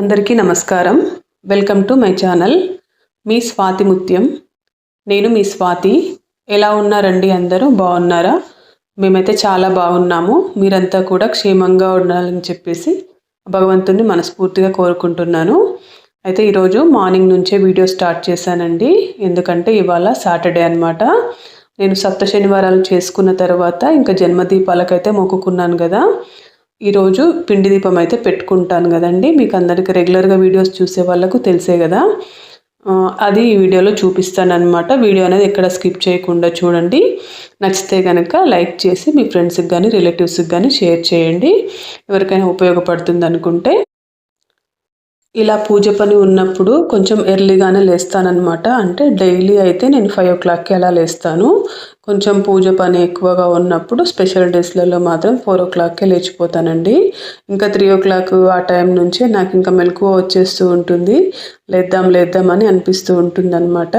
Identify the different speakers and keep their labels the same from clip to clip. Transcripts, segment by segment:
Speaker 1: అందరికీ నమస్కారం. Welcome to my channel మీ స్వాతి ముత్యం. నేను మీ స్వాతి. ఎలా ఉన్నారండి? అందరూ బాగున్నారా? మేమైతే చాలా బాగున్నాము. మీరంతా కూడా క్షేమంగా ఉండాలని చెప్పేసి భగవంతుని మనస్ఫూర్తిగా కోరుకుంటున్నాను. అయితే ఈరోజు మార్నింగ్ నుంచే వీడియో స్టార్ట్ చేశానండి. ఎందుకంటే ఇవాళ సాటర్డే అనమాట. నేను సప్త శనివారాలు చేసుకున్న తర్వాత ఇంకా జన్మదీపాలకైతే మొక్కుకున్నాను కదా. ఈరోజు పిండి దీపం అయితే పెట్టుకుంటాను కదండి. మీకు అందరికీ రెగ్యులర్గా వీడియోస్ చూసే వాళ్ళకు తెలిసే కదా. అది ఈ వీడియోలో చూపిస్తాను అనమాట. వీడియో అనేది ఎక్కడ స్కిప్ చేయకుండా చూడండి. నచ్చితే కనుక లైక్ చేసి మీ ఫ్రెండ్స్కి కానీ రిలేటివ్స్కి కానీ షేర్ చేయండి. ఎవరికైనా ఉపయోగపడుతుంది అనుకుంటే. ఇలా పూజ పని ఉన్నప్పుడు కొంచెం ఎర్లీగానే లేస్తానన్నమాట. అంటే డైలీ అయితే నేను 5 o'clockకి అలా లేస్తాను. కొంచెం పూజ పని ఎక్కువగా ఉన్నప్పుడు స్పెషల్ డేస్లలో మాత్రం 4 o'clockకే లేచిపోతానండి. ఇంకా 3 o'clock ఆ టైం నుంచే నాకు ఇంకా మెలకువ వచ్చేస్తూ ఉంటుంది. లేద్దాం అని అనిపిస్తూ ఉంటుంది అనమాట.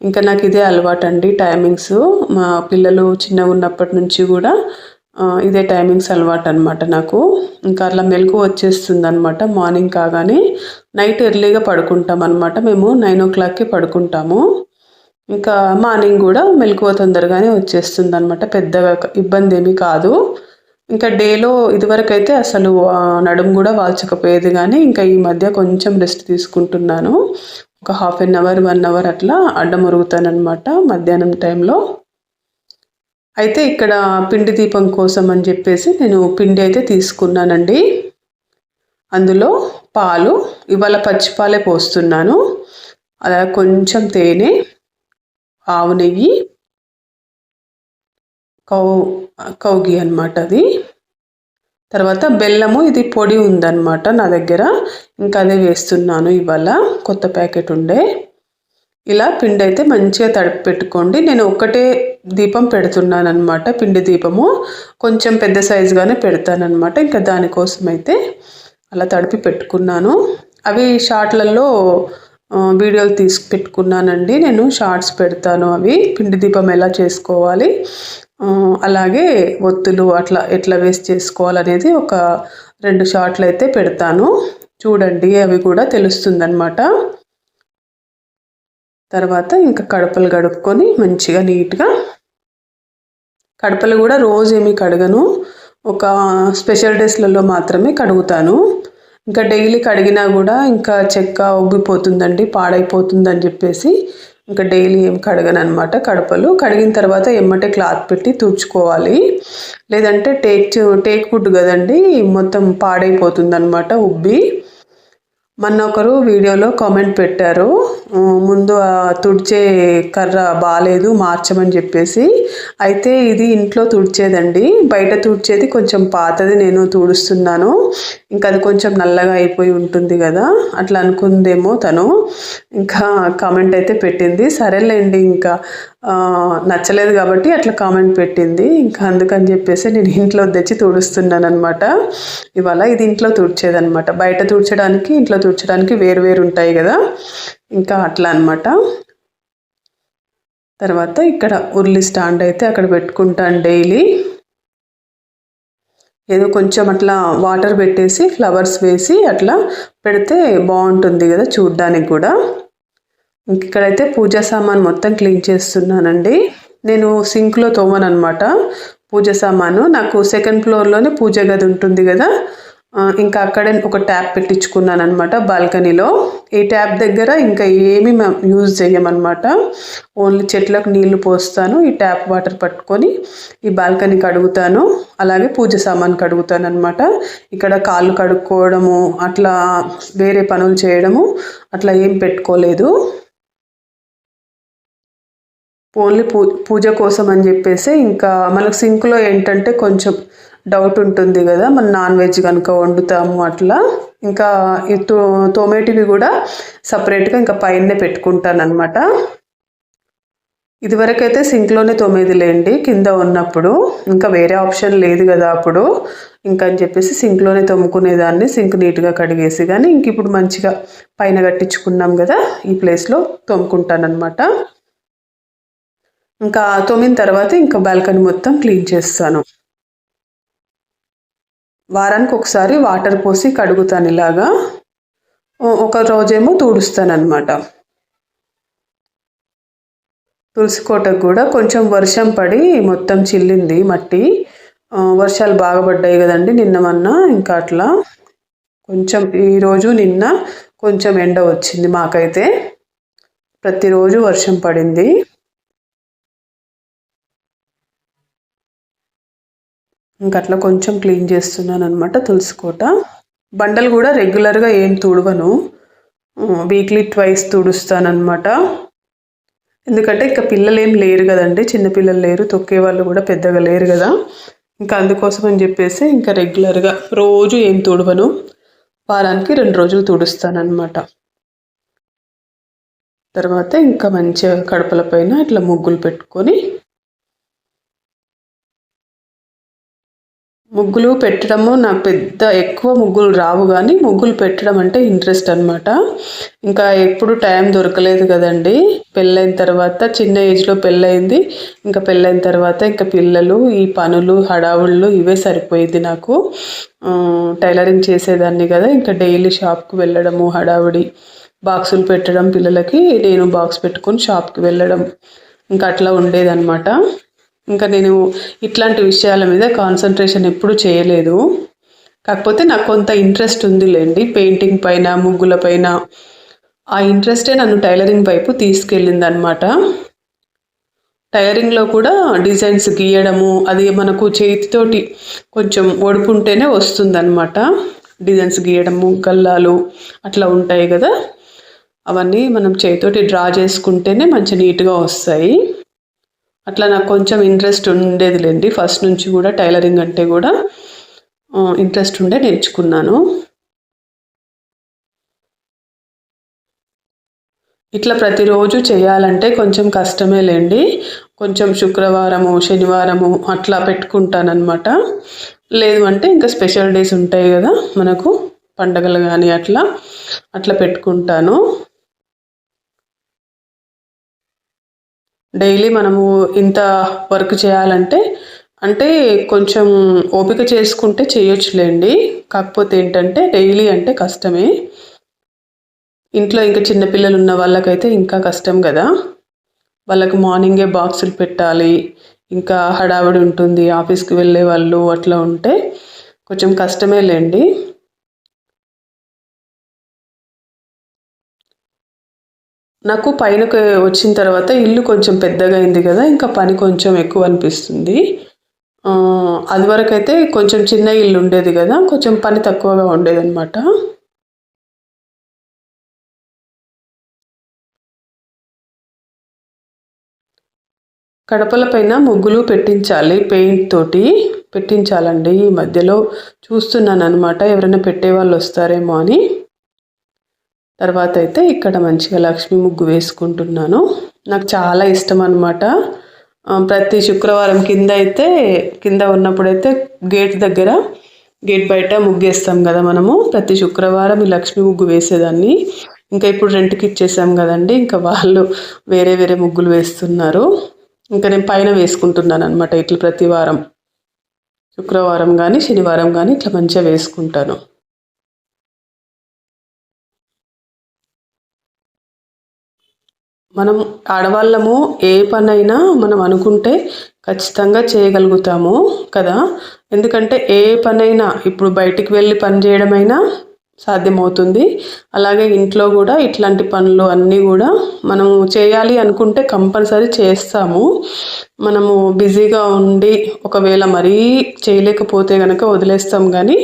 Speaker 1: ఇంకా నాకు ఇదే అలవాటు అండి టైమింగ్స్. మా పిల్లలు చిన్నగా ఉన్నప్పటి నుంచి కూడా ఇదే టైమింగ్స్ అలవాటు అనమాట నాకు. ఇంకా అట్లా మెలకువ వచ్చేస్తుంది అనమాట. మార్నింగ్ కాగానే నైట్ ఎర్లీగా పడుకుంటాం అనమాట. మేము 9 o'clockకే పడుకుంటాము. ఇంకా మార్నింగ్ కూడా మెలకువ తొందరగానే వచ్చేస్తుంది అనమాట. పెద్దగా ఇబ్బంది ఏమీ కాదు. ఇంకా డేలో ఇదివరకు అయితే అసలు నడుము కూడా వాల్చకపోయేది, కానీ ఇంకా ఈ మధ్య కొంచెం రెస్ట్ తీసుకుంటున్నాను. ఒక 1/2 hour 1 hour అట్లా అడ్డం మురుగుతానమాట మధ్యాహ్నం టైంలో. అయితే ఇక్కడ పిండి దీపం కోసం అని చెప్పేసి నేను పిండి అయితే తీసుకున్నానండి. అందులో పాలు, ఇవాళ పచ్చిపాలే పోస్తున్నాను. అలా కొంచెం తేనె, ఆవు నెయ్యి, కౌగి అనమాట అది. తర్వాత బెల్లము, ఇది పొడి ఉందన్నమాట నా దగ్గర. ఇంకా అదే వేస్తున్నాను ఇవాళ. కొత్త ప్యాకెట్ ఉండే. ఇలా పిండి అయితే మంచిగా తడిపి పెట్టుకోండి. నేను ఒక్కటే దీపం పెడుతున్నాను అనమాట. పిండి దీపము కొంచెం పెద్ద సైజుగానే పెడతానమాట. ఇంకా దానికోసం అయితే అలా తడిపి పెట్టుకున్నాను. అవి షార్ట్లలో వీడియోలు తీసి పెట్టుకున్నానండి. నేను షార్ట్స్ పెడతాను అవి పిండి దీపం ఎలా చేసుకోవాలి, అలాగే ఒత్తులు అట్లా ఎట్లా వేస్ట్ చేసుకోవాలనేది ఒక 2 షార్ట్లు అయితే పెడతాను. చూడండి, అవి కూడా తెలుస్తుంది అనమాట. తర్వాత ఇంకా కడపలు కడుక్కొని మంచిగా నీట్గా, కడపలు కూడా రోజు ఏమీ కడగను, ఒక స్పెషల్ డేస్లలో మాత్రమే కడుగుతాను. ఇంకా డైలీ కడిగినా కూడా ఇంకా చెక్క ఉబ్బిపోతుందండి, పాడైపోతుందని చెప్పేసి ఇంకా డైలీ ఏం కడగను అనమాట. కడపలు కడిగిన తర్వాత ఎమ్మటే క్లాత్ పెట్టి తుడుచుకోవాలి. లేదంటే టేక్ వుడ్ కదండి, మొత్తం పాడైపోతుంది అనమాట ఉబ్బి. మొన్న ఒకరు వీడియోలో కామెంట్ పెట్టారు, ముందు తుడిచే కర్ర బాగాలేదు మార్చమని చెప్పేసి. అయితే ఇది ఇంట్లో తుడిచేదండి, బయట తుడిచేది కొంచెం పాతది నేను తుడుస్తున్నాను. ఇంకా అది కొంచెం నల్లగా అయిపోయి ఉంటుంది కదా, అట్లా అనుకుందేమో తను. ఇంకా కామెంట్ అయితే పెట్టింది. సరేలేండి, ఇంకా నచ్చలేదు కాబట్టి అట్లా కామెంట్ పెట్టింది. ఇంకా అందుకని చెప్పేసి నేను ఇంట్లో తెచ్చి తుడుస్తున్నాను అనమాట ఇవాళ. ఇది ఇంట్లో తుడిచేదనమాట. బయట తుడచడానికి ఇంట్లో తుడచడానికి వేరు ఉంటాయి కదా, ఇంకా అట్లా అనమాట. తర్వాత ఇక్కడ ఉర్లి స్టాండ్ అయితే అక్కడ పెట్టుకుంటాను డైలీ. ఏదో కొంచెం అట్లా వాటర్ పెట్టేసి ఫ్లవర్స్ వేసి అట్లా పెడితే బాగుంటుంది కదా చూడ్డానికి కూడా. ఇక్కడైతే పూజా సామాన్ మొత్తం క్లీన్ చేస్తున్నానండి. నేను సింక్లో తోమను అనమాట పూజ సామాను. నాకు 2nd floorలోనే పూజ గది ఉంటుంది కదా, ఇంకా అక్కడే ఒక ట్యాప్ పెట్టించుకున్నాను అనమాట బాల్కనీలో. ఈ ట్యాప్ దగ్గర ఇంకా ఏమీ యూజ్ చేయమన్నమాట. ఓన్లీ చెట్లకు నీళ్లు పోస్తాను, ఈ ట్యాప్ వాటర్ పట్టుకొని ఈ బాల్కనీ కడుగుతాను, అలాగే పూజ సామాన్ కడుగుతాను అనమాట. ఇక్కడ కాళ్ళు కడుక్కోవడము అట్లా వేరే పనులు చేయడము అట్లా ఏం పెట్టుకోలేదు. ఓన్లీ పూజ కోసం అని చెప్పేసి. ఇంకా మనకు సింక్లో ఏంటంటే కొంచెం డౌట్ ఉంటుంది కదా, మన నాన్ వెజ్ కనుక వండుతాము అట్లా. ఇంకా ఈ తోమేటివి కూడా సపరేట్గా ఇంకా పైనే పెట్టుకుంటాను అనమాట. ఇదివరకైతే సింక్లోనే తోమేదిలేండి కింద ఉన్నప్పుడు, ఇంకా వేరే ఆప్షన్ లేదు కదా అప్పుడు. ఇంకా అని చెప్పేసి సింక్లోనే తోముకునేదాన్ని, సింక్ నీట్గా కడిగేసి. కానీ ఇంక ఇప్పుడు మంచిగా పైన కట్టించుకున్నాం కదా, ఈ ప్లేస్లో తోముకుంటాను అనమాట. ఇంకా తోమిన తర్వాత ఇంకా బాల్కనీ మొత్తం క్లీన్ చేస్తాను. వారానికి ఒకసారి వాటర్ పోసి కడుగుతాను ఇలాగా. ఒక రోజేమో తుడుస్తానన్నమాట. తులసి కోటకు కూడా కొంచెం వర్షం పడి మొత్తం చిల్లింది మట్టి. వర్షాలు బాగా పడ్డాయి కదండి నిన్న మొన్న, ఇంకా అట్లా కొంచెం ఈరోజు నిన్న కొంచెం ఎండ వచ్చింది మాకైతే. ప్రతిరోజు వర్షం పడింది. ఇంకా అట్లా కొంచెం క్లీన్ చేస్తున్నాను అనమాట తులసి కోట. బండలు కూడా రెగ్యులర్గా ఏం తుడవను, వీక్లీ ట్వైస్ తుడుస్తానమాట. ఎందుకంటే ఇంకా పిల్లలు ఏం లేరు కదండి, చిన్నపిల్లలు లేరు, తొక్కే వాళ్ళు కూడా పెద్దగా లేరు కదా. ఇంకా అందుకోసం అని చెప్పేసి ఇంకా రెగ్యులర్గా రోజు ఏం తుడవను, వారానికి 2 రోజులు తుడుస్తానమాట. తర్వాత ఇంకా మంచిగా కడపల పైన ఇట్లా ముగ్గులు పెట్టుకొని, ముగ్గులు పెట్టడము నాకు పెద్ద ఎక్కువ ముగ్గులు రావు, కానీ ముగ్గులు పెట్టడం అంటే ఇంట్రెస్ట్ అనమాట. ఇంకా ఎప్పుడు టైం దొరకలేదు కదండి. పెళ్ళైన తర్వాత చిన్న ఏజ్లో పెళ్ళయింది. ఇంకా పెళ్ళైన తర్వాత ఇంకా పిల్లలు, ఈ పనులు, హడావుళ్ళు ఇవే సరిపోయింది నాకు. టైలరింగ్ చేసేదాన్ని కదా, ఇంకా డైలీ షాప్కి వెళ్ళడము, హడావుడి, బాక్సులు పెట్టడం పిల్లలకి, నేను బాక్స్ పెట్టుకొని షాప్కి వెళ్ళడం, ఇంకా అట్లా ఉండేదన్నమాట. ఇంకా నేను ఇట్లాంటి విషయాల మీద కాన్సన్ట్రేషన్ ఎప్పుడు చేయలేదు. కాకపోతే నాకు కొంత ఇంట్రెస్ట్ ఉందిలేండి పెయింటింగ్ పైన, ముగ్గుల పైన. ఆ ఇంట్రెస్టే నన్ను టైలరింగ్ వైపు తీసుకెళ్ళింది అనమాట. టైలరింగ్లో కూడా డిజైన్స్ గీయడము, అది మనకు చేతితోటి కొంచెం ఒడుపుంటేనే వస్తుందన్నమాట. డిజైన్స్ గీయడము, గల్లాలు అట్లా ఉంటాయి కదా, అవన్నీ మనం చేతితోటి డ్రా చేసుకుంటేనే మంచి నీట్గా వస్తాయి. అట్లా నాకు కొంచెం ఇంట్రెస్ట్ ఉండేదిలేండి ఫస్ట్ నుంచి కూడా. టైలరింగ్ అంటే కూడా ఇంట్రెస్ట్ ఉండే నేర్చుకున్నాను. ఇట్లా ప్రతిరోజు చేయాలంటే కొంచెం కష్టమే లేండి. కొంచెం శుక్రవారము, శనివారము అట్లా పెట్టుకుంటానన్నమాట. లేదు అంటే ఇంకా స్పెషల్ డేస్ ఉంటాయి కదా మనకు, పండగలు కానీ అట్లా అట్లా పెట్టుకుంటాను. డైలీ మనము ఇంత వర్క్ చేయాలంటే అంటే కొంచెం ఓపిక చేసుకుంటే చేయొచ్చులేండి. కాకపోతే ఏంటంటే డైలీ అంటే కష్టమే. ఇంట్లో ఇంకా చిన్నపిల్లలు ఉన్న వాళ్ళకైతే ఇంకా కష్టం కదా. వాళ్ళకు మార్నింగే బాక్సులు పెట్టాలి, ఇంకా హడావిడి ఉంటుంది, ఆఫీస్కి వెళ్ళే వాళ్ళు అట్లా ఉంటే కొంచెం కష్టమే లేండి. నాకు పైనకి వచ్చిన తర్వాత ఇల్లు కొంచెం పెద్దగా అయింది కదా, ఇంకా పని కొంచెం ఎక్కువ అనిపిస్తుంది. అది వరకు అయితే కొంచెం చిన్న ఇల్లు ఉండేది కదా, కొంచెం పని తక్కువగా ఉండేది అనమాట. కడపల పైన ముగ్గులు పెట్టించాలి, పెయింట్ తోటి పెట్టించాలండి. ఈ మధ్యలో చూస్తున్నాను అనమాట, ఎవరైనా పెట్టేవాళ్ళు వస్తారేమో అని. తర్వాత అయితే ఇక్కడ మంచిగా లక్ష్మీ ముగ్గు వేసుకుంటున్నాను. నాకు చాలా ఇష్టం అనమాట. ప్రతి శుక్రవారం కింద ఉన్నప్పుడైతే గేట్ దగ్గర, గేట్ బయట ముగ్గేస్తాం కదా మనము. ప్రతి శుక్రవారం ఈ లక్ష్మీ ముగ్గు వేసేదాన్ని. ఇంకా ఇప్పుడు రెంట్కి ఇచ్చేసాం కదండి, ఇంకా వాళ్ళు వేరే వేరే ముగ్గులు వేస్తున్నారు. ఇంకా నేను పైన వేసుకుంటున్నాను అనమాట. ఇట్లా ప్రతి వారం శుక్రవారం కానీ శనివారం కానీ ఇట్లా మంచిగా వేసుకుంటాను. మనం ఆడవాళ్ళము ఏ పనైనా మనం అనుకుంటే ఖచ్చితంగా చేయగలుగుతాము కదా. ఎందుకంటే ఏ పనైనా ఇప్పుడు బయటికి వెళ్ళి పని చేయడమైనా సాధ్యమవుతుంది, అలాగే ఇంట్లో కూడా ఇట్లాంటి పనులు అన్నీ కూడా మనము చేయాలి అనుకుంటే కంపల్సరీ చేస్తాము. మనము బిజీగా ఉండి ఒకవేళ మరీ చేయలేకపోతే కనుక వదిలేస్తాం, కానీ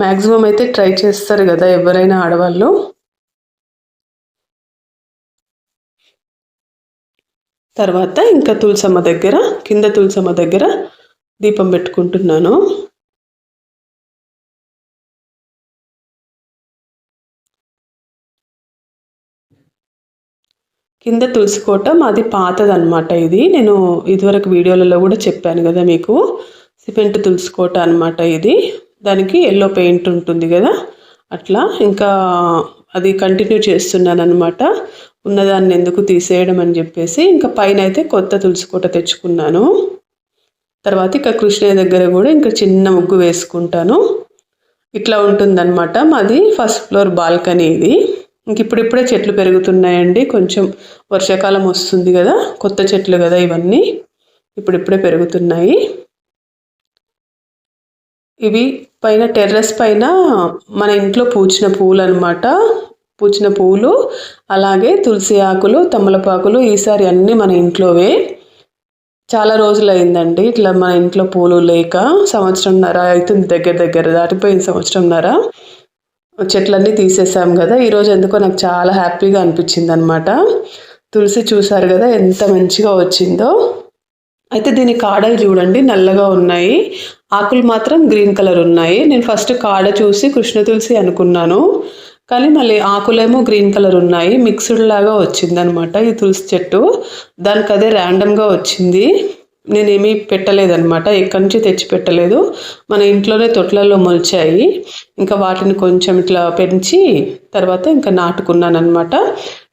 Speaker 1: మ్యాక్సిమం అయితే ట్రై చేస్తారు కదా ఎవరైనా ఆడవాళ్ళు. తర్వాత ఇంకా కింద తులసమ్మ దగ్గర దీపం పెట్టుకుంటున్నాను. కింద తులసి కోట మాది పాతదనమాట. ఇది నేను ఇదివరకు వీడియోలలో కూడా చెప్పాను కదా మీకు. సిమెంట్ తులసి కోట అనమాట ఇది. దానికి ఎల్లో పెయింట్ ఉంటుంది కదా, అట్లా ఇంకా అది కంటిన్యూ చేస్తున్నాను అనమాట. ఉన్నదాన్ని ఎందుకు తీసేయడం అని చెప్పేసి ఇంకా పైన అయితే కొత్త తులసి కోట తెచ్చుకున్నాను. తర్వాత ఇక కృష్ణయ్య దగ్గర కూడా ఇంకా చిన్న ముగ్గు వేసుకుంటాను. ఇట్లా ఉంటుందన్నమాట. మాది ఫస్ట్ ఫ్లోర్ బాల్కనీ ఇది. ఇంక ఇప్పుడిప్పుడే చెట్లు పెరుగుతున్నాయండి. కొంచెం వర్షాకాలం వస్తుంది కదా, కొత్త చెట్లు కదా ఇవన్నీ, ఇప్పుడిప్పుడే పెరుగుతున్నాయి. ఇవి పైన టెర్రస్ పైన మన ఇంట్లో పూచిన పూలు అనమాట. పూచిన పూలు, అలాగే తులసి ఆకులు, తమలపాకులు. ఈసారి అన్నీ మన ఇంట్లోవే. చాలా రోజులు అయిందండి ఇట్లా మన ఇంట్లో పూలు లేక. సంవత్సరంన్నర అవుతుంది, దగ్గర దగ్గర దాటిపోయింది సంవత్సరంన్నర. చెట్లన్నీ తీసేసాం కదా. ఈరోజు ఎందుకో నాకు చాలా హ్యాపీగా అనిపించింది అనమాట. తులసి చూసారు కదా ఎంత మంచిగా వచ్చిందో. అయితే దీని కాడలు చూడండి నల్లగా ఉన్నాయి, ఆకులు మాత్రం గ్రీన్ కలర్ ఉన్నాయి. నేను ఫస్ట్ కాడ చూసి కృష్ణ తులసి అనుకున్నాను, కానీ మళ్ళీ ఆకులేమో గ్రీన్ కలర్ ఉన్నాయి. మిక్స్డ్ లాగా వచ్చిందనమాట ఈ తులసి చెట్టు. దానికి అదే ర్యాండమ్గా వచ్చింది. నేనేమీ పెట్టలేదన్నమాట, ఎక్కడి నుంచి తెచ్చి పెట్టలేదు. మన ఇంట్లోనే తొట్లలో మొలిచాయి. ఇంకా వాటిని కొంచెం ఇట్లా పెంచి తర్వాత ఇంకా నాటుకున్నాను అనమాట.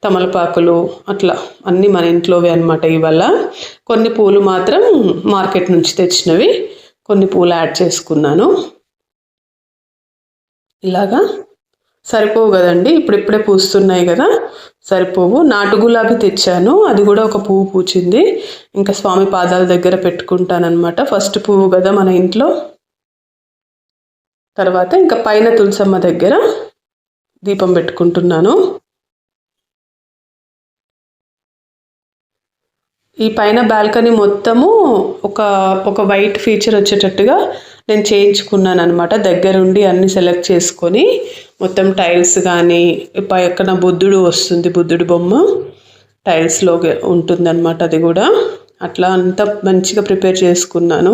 Speaker 1: తమలపాకులు అట్లా అన్నీ మన ఇంట్లోవే అనమాట. ఇవాళ కొన్ని పూలు మాత్రం మార్కెట్ నుంచి తెచ్చినవి, కొన్ని పూలు యాడ్ చేసుకున్నాను. ఇలాగా సరిపోవు కదండి, ఇప్పుడిప్పుడే పూస్తున్నాయి కదా, సరిపోవు. నాటు గులాబీ తెచ్చాను, అది కూడా ఒక పువ్వు పూచింది. ఇంకా స్వామి పాదాల దగ్గర పెట్టుకుంటానన్నమాట. ఫస్ట్ పువ్వు కదా మన ఇంట్లో. తర్వాత ఇంకా పైన తులసమ్మ దగ్గర దీపం పెట్టుకుంటున్నాను. ఈ పైన బాల్కనీ మొత్తము ఒక వైట్ ఫీచర్ వచ్చేటట్టుగా నేను చేయించుకున్నాను అనమాట. దగ్గరుండి అన్ని సెలెక్ట్ చేసుకొని మొత్తం టైల్స్ కానీ, పక్కన బుద్ధుడు వస్తుంది, బుద్ధుడు బొమ్మ టైల్స్లో ఉంటుందన్నమాట. అది కూడా అట్లా అంతా మంచిగా ప్రిపేర్ చేసుకున్నాను.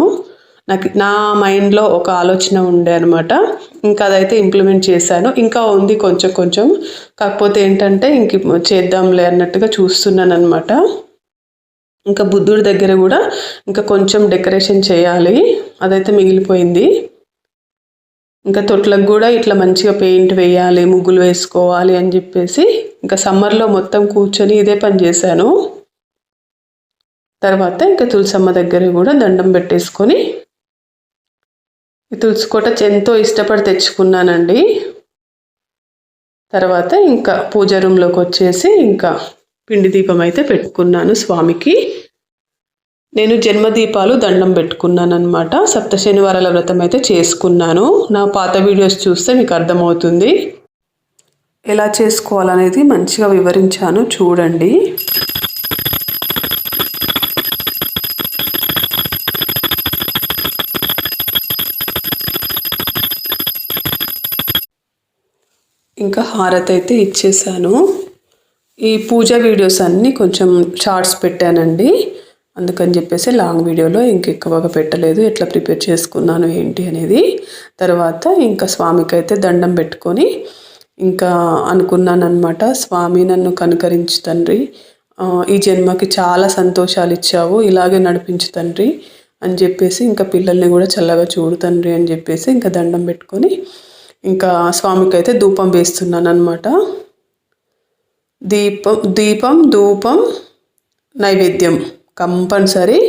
Speaker 1: నా మైండ్లో ఒక ఆలోచన ఉండే అనమాట. ఇంకా అదైతే ఇంప్లిమెంట్ చేశాను. ఇంకా ఉంది కొంచెం కొంచెం, కాకపోతే ఏంటంటే ఇంక చేద్దాంలే అన్నట్టుగా చూస్తున్నాను అనమాట. ఇంకా బుద్ధుడి దగ్గర కూడా ఇంకా కొంచెం డెకరేషన్ చేయాలి, అదైతే మిగిలిపోయింది. ఇంకా తొట్లకు కూడా ఇట్లా మంచిగా పెయింట్ వేయాలి, ముగ్గులు వేసుకోవాలి అని చెప్పేసి ఇంకా సమ్మర్లో మొత్తం కూర్చొని ఇదే పని చేశాను. తర్వాత ఇంకా తులసమ్మ దగ్గర కూడా దండం పెట్టేసుకొని, ఈ తులసి కోట ఎంతో ఇష్టపడి తెచ్చుకున్నానండి. తర్వాత ఇంకా పూజ రూమ్లోకి వచ్చేసి ఇంకా పిండి దీపం అయితే పెట్టుకున్నాను స్వామికి. నేను జన్మదీపాలు దండం పెట్టుకున్నాను అనమాట. సప్త శనివారాల వ్రతం అయితే చేసుకున్నాను. నా పాత వీడియోస్ చూస్తే మీకు అర్థమవుతుంది ఎలా చేసుకోవాలనేది, మంచిగా వివరించాను చూడండి. ఇంకా హారతి అయితే ఇచ్చేసాను. ఈ పూజ వీడియోస్ అన్నీ కొంచెం షార్ట్స్ పెట్టానండి, అందుకని చెప్పేసి లాంగ్ వీడియోలో ఇంకెక్కువగా పెట్టలేదు, ఎట్లా ప్రిపేర్ చేసుకున్నాను ఏంటి అనేది. తర్వాత ఇంకా స్వామికి అయితే దండం పెట్టుకొని ఇంకా అనుకున్నాను అనమాట, స్వామి నన్ను కనుకరించు తండ్రి, ఈ జన్మకి చాలా సంతోషాలు ఇచ్చావు, ఇలాగే నడిపించు తండ్రి అని చెప్పేసి, ఇంకా పిల్లల్ని కూడా చల్లగా చూడు తండ్రి అని చెప్పేసి ఇంకా దండం పెట్టుకొని ఇంకా స్వామికి అయితే ధూపం వేస్తున్నాను అనమాట. దీపం ధూపం నైవేద్యం కంపల్సరీ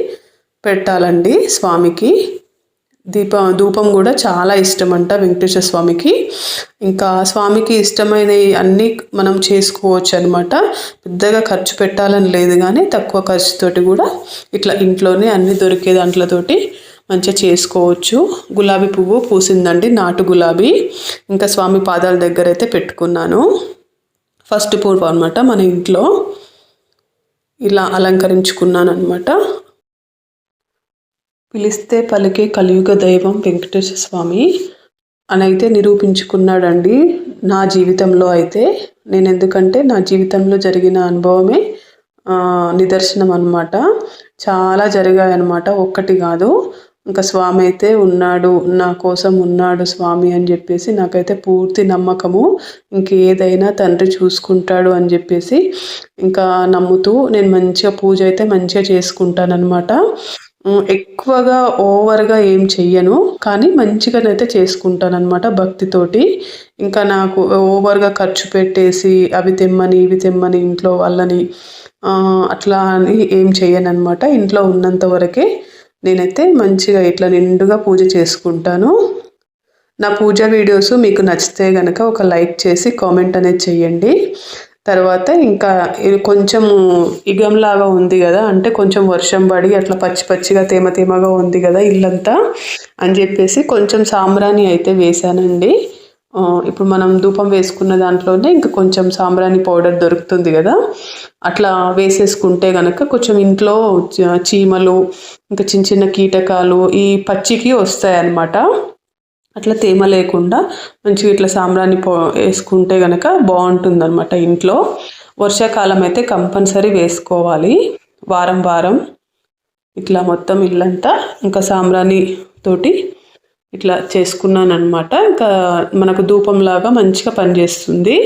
Speaker 1: పెట్టాలండి స్వామికి. ధూపం కూడా చాలా ఇష్టం అంట వెంకటేశ్వర స్వామికి. ఇంకా స్వామికి ఇష్టమైనవి అన్నీ మనం చేసుకోవచ్చు అనమాట. పెద్దగా ఖర్చు పెట్టాలని లేదు, కానీ తక్కువ ఖర్చుతోటి కూడా ఇట్లా ఇంట్లోనే అన్నీ దొరికే దాంట్లతోటి మంచిగా చేసుకోవచ్చు. గులాబీ పువ్వు పూసిందండి, నాటు గులాబీ. ఇంకా స్వామి పాదాల దగ్గర అయితే పెట్టుకున్నాను. ఫస్ట్ పువ్వు అనమాట మన ఇంట్లో. ఇలా అలంకరించుకున్నాను అనమాట. పిలిస్తే పలికే కలియుగ దైవం వెంకటేశ్వర స్వామి అని అయితే నిరూపించుకున్నాడండి నా జీవితంలో అయితే. నేను ఎందుకంటే నా జీవితంలో జరిగిన అనుభవమే నిదర్శనం అనమాట. చాలా జరిగాయి అనమాట, ఒక్కటి కాదు. ఇంకా స్వామి అయితే ఉన్నాడు, నా కోసం ఉన్నాడు స్వామి అని చెప్పేసి నాకైతే పూర్తి నమ్మకము. ఇంకేదైనా తండ్రి చూసుకుంటాడు అని చెప్పేసి ఇంకా నమ్ముతూ నేను మంచిగా పూజ అయితే మంచిగా చేసుకుంటానన్నమాట. ఎక్కువగా ఓవర్గా ఏం చెయ్యను, కానీ మంచిగానైతే చేసుకుంటానన్నమాట భక్తితోటి. ఇంకా నాకు ఓవర్గా ఖర్చు పెట్టేసి అవి తెమ్మని ఇవి తెమ్మని ఇంట్లో వాళ్ళని అట్లా అని ఏం చెయ్యనన్నమాట. ఇంట్లో ఉన్నంత వరకే నేనైతే మంచిగా ఇట్లా నిండుగా పూజ చేసుకుంటాను. నా పూజ వీడియోస్ మీకు నచ్చితే కనుక ఒక లైక్ చేసి కామెంట్ అనేది చేయండి. తర్వాత ఇంకా ఇది కొంచెం ఇగంలాగా ఉంది కదా, అంటే కొంచెం వర్షం పడి అట్లా పచ్చి పచ్చిగా తేమ తేమగా ఉంది కదా ఇల్లంతా అని చెప్పేసి కొంచెం సాంబ్రాణి అయితే వేసానండి. ఇప్పుడు మనం ధూపం వేసుకున్న దాంట్లోనే ఇంకా కొంచెం సాంబ్రాణి పౌడర్ దొరుకుతుంది కదా, అట్లా వేసేసుకుంటే కనుక కొంచెం ఇంట్లో చీమలు ఇంకా చిన్న చిన్న కీటకాలు ఈ పచ్చికి వస్తాయన్నమాట. అట్లా తేమ లేకుండా మంచిగా ఇట్లా సాంబ్రాణి వేసుకుంటే కనుక బాగుంటుంది అనమాట ఇంట్లో. వర్షాకాలం అయితే కంపల్సరీ వేసుకోవాలి. వారం వారం ఇట్లా మొత్తం ఇల్లంతా ఇంకా సాంబ్రాణి తోటి ఇట్లా చేసుకున్నాను అనమాట. ఇంకా మనకు ధూపంలాగా మంచిగా పనిచేస్తుంది.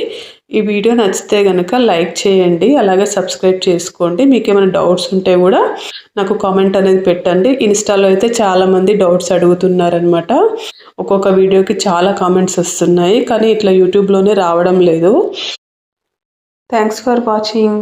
Speaker 1: ఈ వీడియో నచ్చితే కనుక లైక్ చేయండి, అలాగే సబ్స్క్రైబ్ చేసుకోండి. మీకు ఏమైనా డౌట్స్ ఉంటే కూడా నాకు కామెంట్ అనేది పెట్టండి. ఇన్స్టాలో అయితే చాలామంది డౌట్స్ అడుగుతున్నారనమాట. ఒక్కొక్క వీడియోకి చాలా కామెంట్స్ వస్తున్నాయి, కానీ ఇట్లా యూట్యూబ్లోనే రావడం లేదు. Thanks for watching.